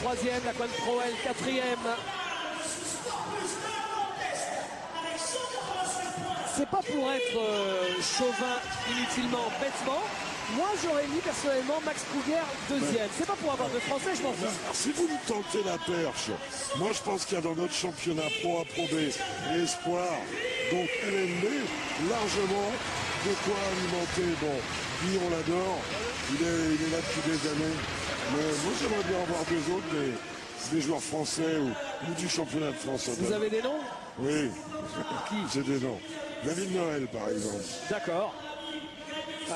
troisième, la Quan Proel quatrième. C'est pas pour être chauvin inutilement, bêtement. Moi, j'aurais mis personnellement Max Kruger deuxième. C'est pas pour avoir de français, je m'en fous. Si vous nous tentez la perche, moi je pense qu'il y a dans notre championnat Pro A, Pro B et Espoir, donc LNB, largement de quoi alimenter. Bon, lui on l'adore, il est là depuis des années. Mais moi j'aimerais bien en voir deux autres, des joueurs français ou du championnat de France. Vous avez des noms? Oui. Qui? J'ai des noms. David Noël par exemple. D'accord.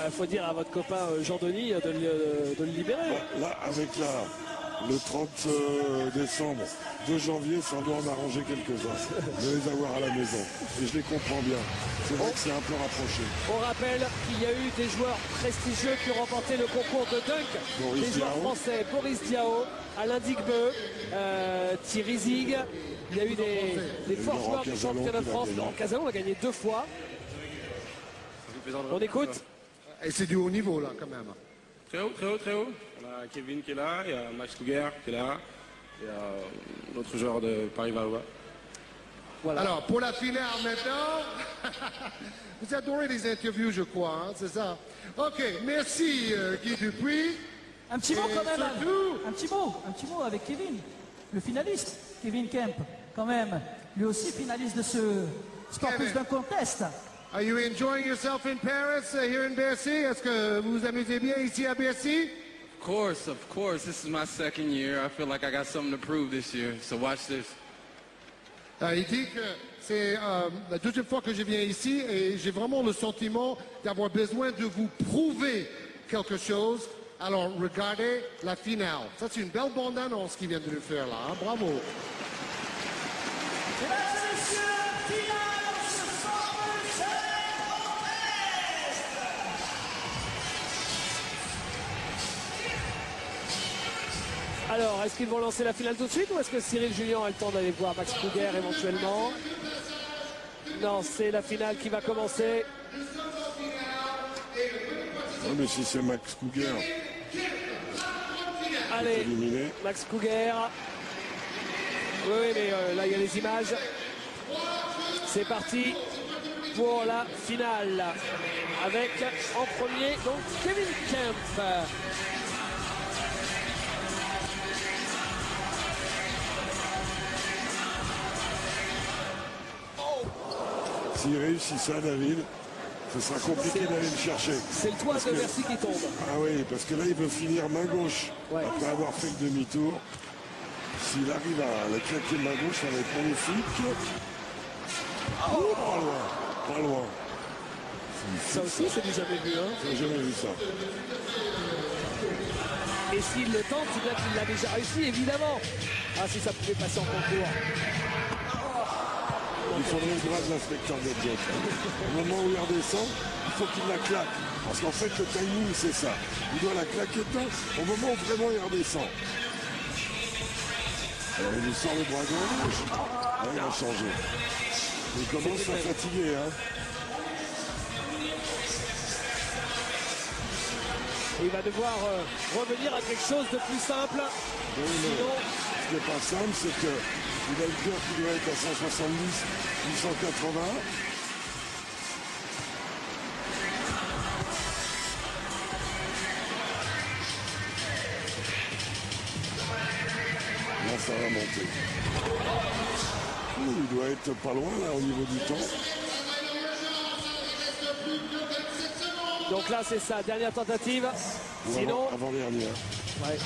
Il faut dire à votre copain Jean-Denis de le libérer. Là, avec le 30 décembre, 2 janvier, ça doit en arranger quelques-uns. De les avoir à la maison. Et je les comprends bien. C'est vrai que c'est un peu rapproché. On rappelle qu'il y a eu des joueurs prestigieux qui ont remporté le concours de dunk. Des joueurs français, Boris Diaw, Alain Digbeu, Thierry Zig. Il y a eu des forts joueurs du championnat de France. Casalo a gagné 2 fois. On écoute. Et c'est du haut niveau là quand même. Très haut, très haut, très haut. On a Kevin qui est là, il y a Max Kruger qui est là, il y a d'autres joueurs de Paris-Valois. Voilà. Alors pour la finale maintenant, vous adorez les interviews je crois, hein, c'est ça. Ok, merci Guy Dupuis. Un petit mot quand même, un petit mot avec Kevin, le finaliste, Kevin Kemp, quand même, lui aussi finaliste de ce Sporters Dunk Contest. Are you enjoying yourself in Paris, here in Bercy? Est-ce que vous vous amusez bien ici à Bercy? Of course. This is my second year. I feel like I got something to prove this year. So watch this. Il dit que c'est la deuxième fois que je viens ici et j'ai vraiment le sentiment d'avoir besoin de vous prouver quelque chose. Alors regardez la finale. Ça c'est une belle bande-annonce qu'il vient de nous faire là. Hein? Bravo. Mesdames et messieurs, finale. Alors, est-ce qu'ils vont lancer la finale tout de suite ou est-ce que Cyril Julien a le temps d'aller voir Max Kruger éventuellement? Non, c'est la finale qui va commencer. Non, mais si c'est Max Kruger. Allez, Max Kruger. Oui, mais là, il y a les images. C'est parti pour la finale. Avec en premier, donc, Kevin Kemp. S'il réussit ça, David, ce sera compliqué d'aller le chercher. C'est le toit de Bercy qui tombe. Ah oui, parce que là, il veut finir main gauche. Après avoir fait le demi-tour. S'il arrive à la claquer main gauche, ça va être magnifique. Oh, pas loin. Ça aussi, c'est du jamais vu. Hein. J'ai jamais vu ça. Et s'il le tente, c'est bien qu'il l'a déjà réussi, évidemment. Ah, si ça pouvait passer en concours. Il faudrait le bras de l'inspecteur Gadget. Au moment où il redescend, il faut qu'il la claque. Parce qu'en fait, le timing, c'est ça. Il doit la claquer au moment où vraiment il redescend. Alors, il nous sort le bras gauche. Là, il a changé. Il commence à fatiguer. Hein. Et il va devoir revenir à quelque chose de plus simple. Oui, sinon, ce qui n'est pas simple, c'est que il a le cœur qui doit être à 170, 880. Là, ça va monter. Il doit être pas loin, là, au niveau du temps. Donc là, c'est sa dernière tentative. Sinon... Avant-dernière. Ouais.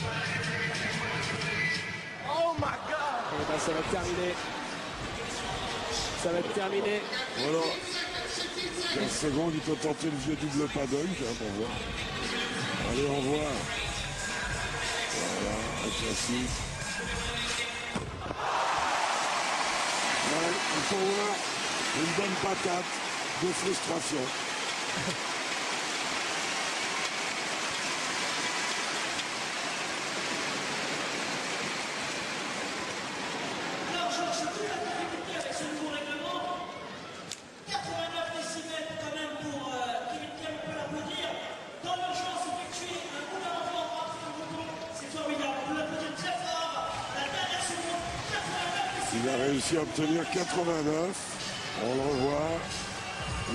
Oh my God! Et ben, ça va être terminé. Ça va être terminé. Voilà. 15 secondes, il peut tenter le vieux double pas dunk, hein, pour voir. Allez, au revoir. Voilà, un classique. Ouais, il faut voir une bonne patate de frustration. Il a réussi à obtenir 89. On le revoit.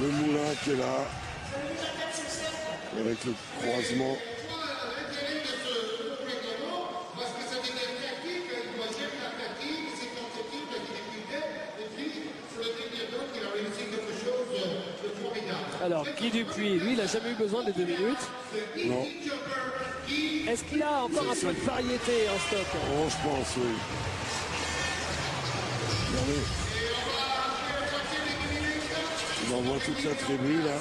Le moulin qui est là. Avec le croisement. Alors, Guy Dupuis, lui, il n'a jamais eu besoin des 2 minutes. Non. Est-ce qu'il a encore un peu de variété en stock? Oh, je pense, oui. Regardez. Il envoie toute la tribu, là.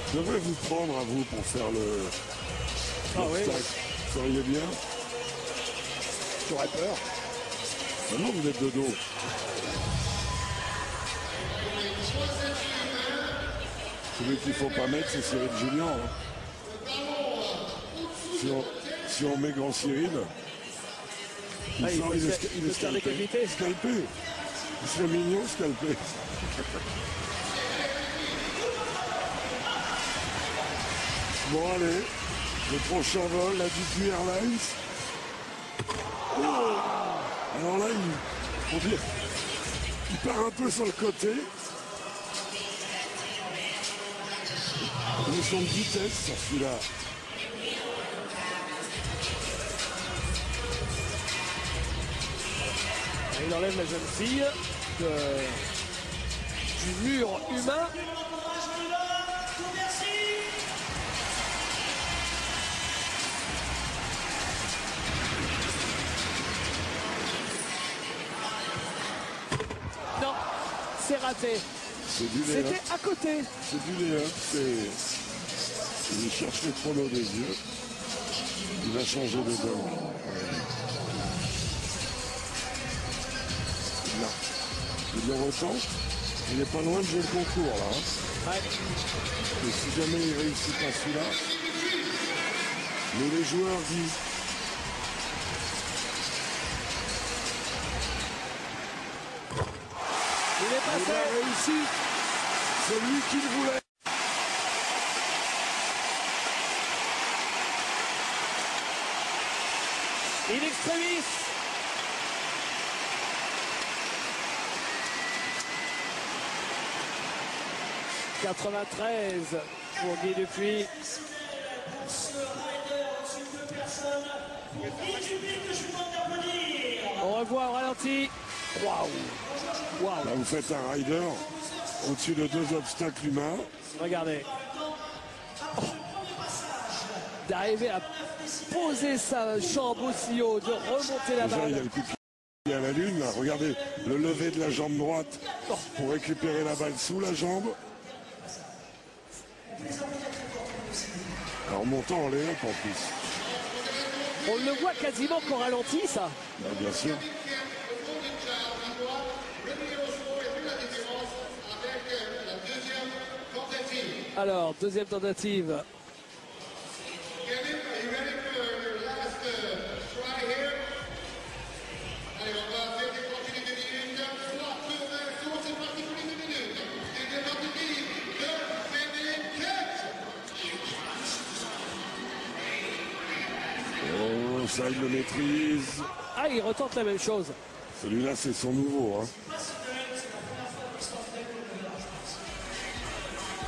Je devrais vous prendre à vous pour faire le... Ah oui. Vous seriez bien? J'aurais peur. Maintenant, vous êtes de dos. Celui qu'il ne faut pas mettre, c'est Cyril Julien. Hein. Si on met Grand Cyril, il est scalpé. Il serait mignon, scalpé. Bon, allez. Le prochain vol, la Dupuis Airlines. Oh, alors là, il part un peu sur le côté. Une notion de vitesse sur celui-là. Il enlève la jeune fille du mur humain. Non, c'est raté. C'était à côté. C'est du Léa. Il cherche le chrono des yeux. Il va changer de dunk. Là. Il le retente. Il n'est pas loin de jouer le concours là. Hein. Ouais. Et si jamais il réussit pas celui-là, mais les joueurs disent. Il est passé. Il a réussi. C'est lui qui le voulait. In extremis. « 93 pour Guy Dupuis. On revoit au ralenti. Waouh! Là, vous faites un rider au-dessus de 2 obstacles humains. Regardez. Oh. D'arriver à poser sa jambe aussi haut, de remonter la Déjà, balle. il y a le coup de pied à la lune. Là. Regardez le lever de la jambe droite pour récupérer la balle sous la jambe. En montant en l'air en plus. On le voit quasiment qu'au ralenti, ça. Là, bien sûr. Alors, deuxième tentative. Oh, ça, il le maîtrise. Ah, il retente la même chose. Celui-là, c'est son nouveau. Hein.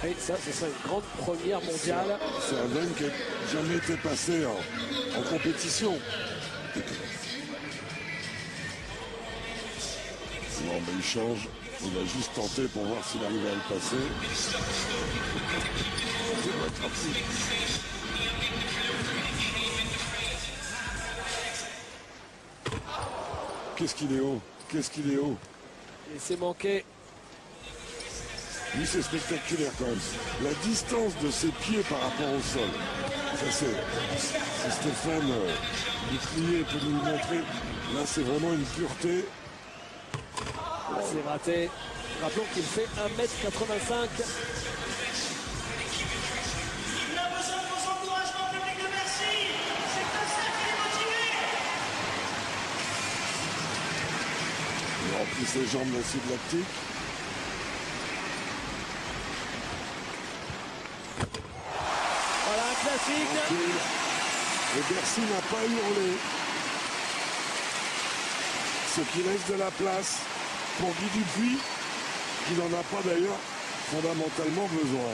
Et ça, ce serait une grande première mondiale. C'est un dunk qui n'a jamais été passé en compétition. Non, mais il change. Il a juste tenté pour voir s'il arrivait à le passer. Qu'est-ce qu'il est haut. Qu'est-ce qu'il est haut. Et c'est manqué. Lui, c'est spectaculaire quand même. La distance de ses pieds par rapport au sol. Ça, c'est Stéphane Bouclier peut nous le montrer. Là, c'est vraiment une pureté. C'est raté. Rappelons qu'il fait 1m85. Il a besoin de vos encouragements, public de Bercy. C'est comme ça qu'il est motivé. Il remplit ses jambes d'acide lactique. magnifique. Et Bercy n'a pas hurlé. Ce qui laisse de la place pour Guy Dupuis, qui n'en a pas d'ailleurs fondamentalement besoin.